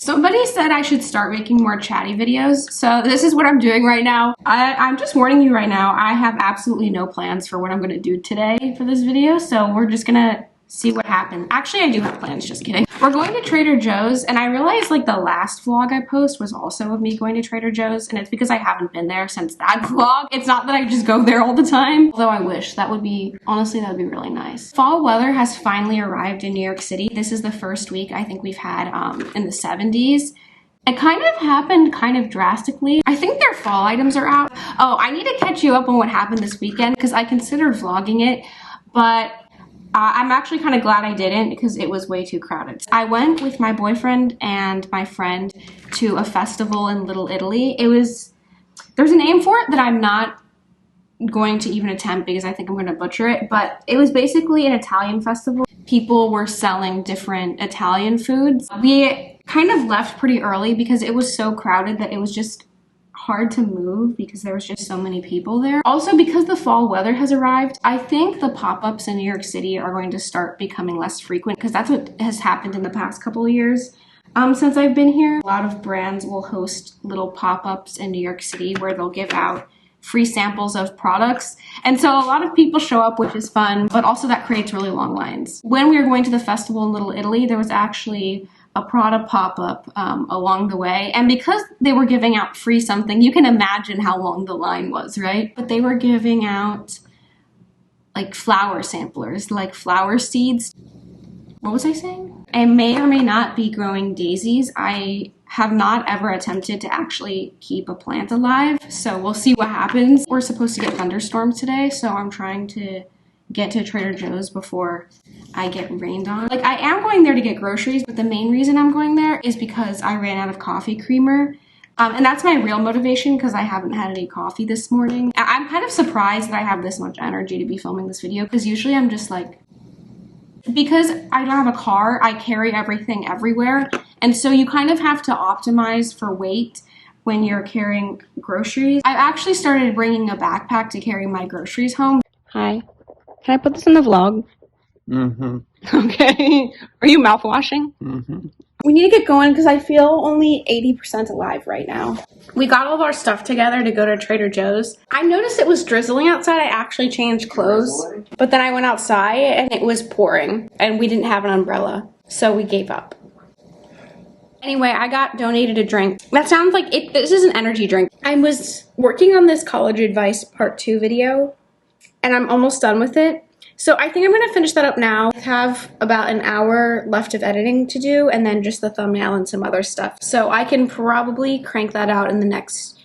Somebody said I should start making more chatty videos, so this is what I'm doing right now. I'm just warning you right now, I have absolutely no plans for what I'm gonna do today for this video, so we're just gonna see what happens. Actually, I do have plans, just kidding. We're going to Trader Joe's, and I realized like the last vlog I post was also of me going to Trader Joe's, and it's because I haven't been there since that vlog. It's not that I just go there all the time, although I wish. That would be, honestly, that would be really nice. Fall weather has finally arrived in New York City. This is the first week I think we've had in the 70s. It kind of happened kind of drastically. I think their fall items are out. Oh, I need to catch you up on what happened this weekend because I considered vlogging it, but I'm actually kind of glad I didn't because it was way too crowded. I went with my boyfriend and my friend to a festival in Little Italy. There's a name for it that I'm not going to even attempt because I think I'm going to butcher it, but it was basically an Italian festival. People were selling different Italian foods. We kind of left pretty early because it was so crowded that it was just hard to move because there was just so many people there. Also, because the fall weather has arrived, I think the pop-ups in New York City are going to start becoming less frequent because that's what has happened in the past couple of years since I've been here. A lot of brands will host little pop-ups in New York City where they'll give out free samples of products, and so a lot of people show up, which is fun, but also that creates really long lines. When we were going to the festival in Little Italy, there was actually a Prada pop-up along the way, and because they were giving out free something, you can imagine how long the line was, right? But they were giving out like flower samplers, like flower seeds. What was I saying? I may or may not be growing daisies. I have not ever attempted to actually keep a plant alive, so we'll see what happens. We're supposed to get thunderstorms today, so I'm trying to get to Trader Joe's before I get rained on. Like, I am going there to get groceries, but the main reason I'm going there is because I ran out of coffee creamer. And that's my real motivation because I haven't had any coffee this morning. I'm kind of surprised that I have this much energy to be filming this video because usually I'm just like, because I don't have a car, I carry everything everywhere. And so you kind of have to optimize for weight when you're carrying groceries. I've actually started bringing a backpack to carry my groceries home. Hi. Can I put this in the vlog? Mm-hmm. Okay. Are you mouthwashing? Mm-hmm. We need to get going because I feel only 80% alive right now. We got all of our stuff together to go to Trader Joe's. I noticed it was drizzling outside. I actually changed clothes, but then I went outside and it was pouring and we didn't have an umbrella, so we gave up. Anyway, I got donated a drink. That sounds like it. This is an energy drink. I was working on this college advice part 2 video and I'm almost done with it. So I think I'm going to finish that up now. I have about an hour left of editing to do and then just the thumbnail and some other stuff. So I can probably crank that out in the next...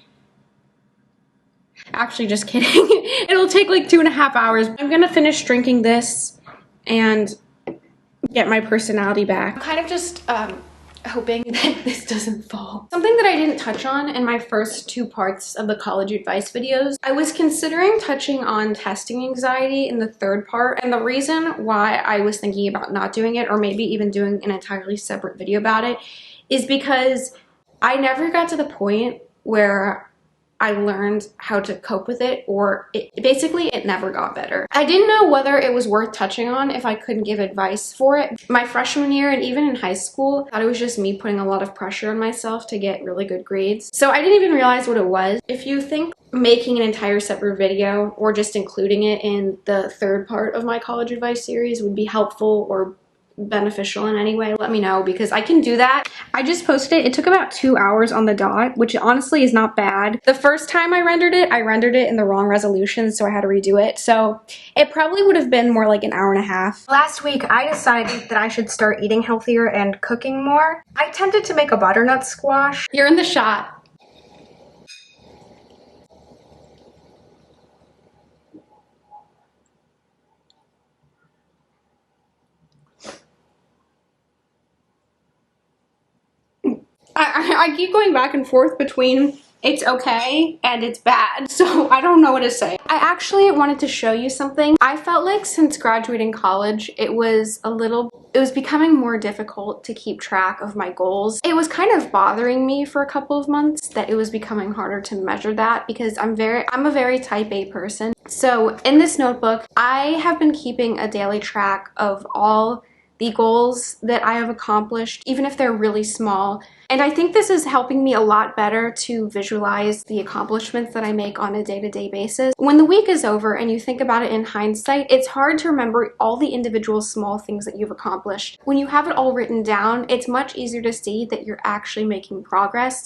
Actually, just kidding. It'll take like 2.5 hours. I'm going to finish drinking this and get my personality back. I'm kind of just hoping that this doesn't fall. Something that I didn't touch on in my first 2 parts of the college advice videos, I was considering touching on testing anxiety in the 3rd part, and the reason why I was thinking about not doing it, or maybe even doing an entirely separate video about it, is because I never got to the point where I learned how to cope with it, or basically it never got better. I didn't know whether it was worth touching on if I couldn't give advice for it. My freshman year and even in high school, I thought it was just me putting a lot of pressure on myself to get really good grades. So I didn't even realize what it was. If you think making an entire separate video or just including it in the 3rd part of my college advice series would be helpful or beneficial in any way, let me know because I can do that. I just posted it. It took about 2 hours on the dot, which honestly is not bad. The first time I rendered it in the wrong resolution, so I had to redo it. So it probably would have been more like an hour and a half. Last week, I decided that I should start eating healthier and cooking more. I attempted to make a butternut squash. You're in the shot. I keep going back and forth between it's okay and it's bad, so I don't know what to say. I actually wanted to show you something. I felt like since graduating college, it was becoming more difficult to keep track of my goals. It was kind of bothering me for a couple of months that it was becoming harder to measure that because I'm a very type A person. So in this notebook, I have been keeping a daily track of all the goals that I have accomplished, even if they're really small. And I think this is helping me a lot better to visualize the accomplishments that I make on a day-to-day basis. When the week is over and you think about it in hindsight, it's hard to remember all the individual small things that you've accomplished. When you have it all written down, it's much easier to see that you're actually making progress.